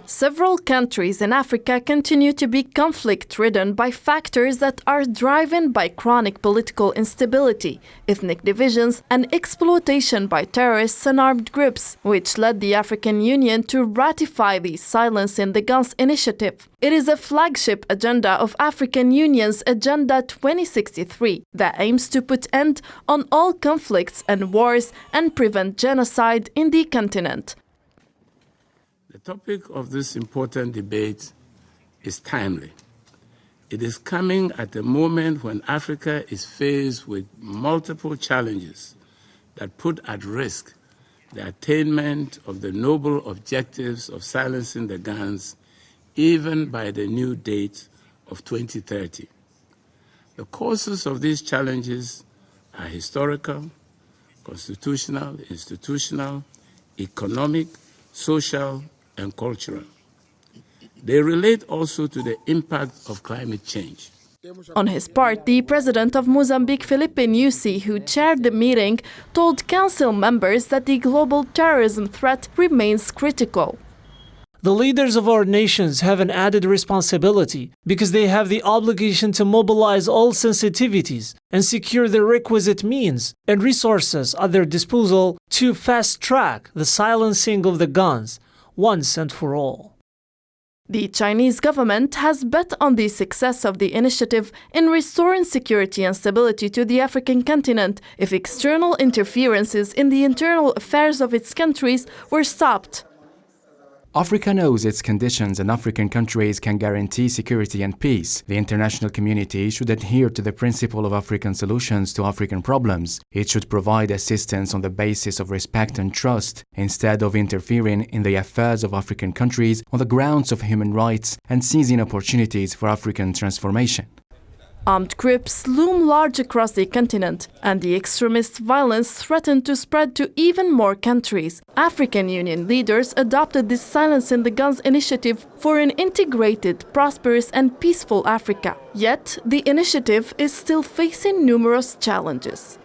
Several countries in Africa continue to be conflict-ridden by factors that are driven by chronic political instability, ethnic divisions, and exploitation by terrorists and armed groups, which led the African Union to ratify the Silence in the Guns initiative. It is a flagship agenda of African Union's Agenda 2063 that aims to put end on all conflicts and wars and prevent genocide in the continent. The topic of this important debate is timely. It is coming at a moment when Africa is faced with multiple challenges that put at risk the attainment of the noble objectives of silencing the guns, even by the new date of 2030. The causes of these challenges are historical, constitutional, institutional, economic, social, and cultural. They relate also to the impact of climate change. On his part, the president of Mozambique, Filipe Nyusi, who chaired the meeting, told council members that the global terrorism threat remains critical. The leaders of our nations have an added responsibility because they have the obligation to mobilize all sensitivities and secure the requisite means and resources at their disposal to fast-track the silencing of the guns once and for all. The Chinese government has bet on the success of the initiative in restoring security and stability to the African continent if external interferences in the internal affairs of its countries were stopped. Africa knows its conditions and African countries can guarantee security and peace. The international community should adhere to the principle of African solutions to African problems. It should provide assistance on the basis of respect and trust, instead of interfering in the affairs of African countries on the grounds of human rights and seizing opportunities for African transformation. Armed groups loom large across the continent, and the extremist violence threatened to spread to even more countries. African Union leaders adopted this Silence in the Guns initiative for an integrated, prosperous and peaceful Africa. Yet, the initiative is still facing numerous challenges.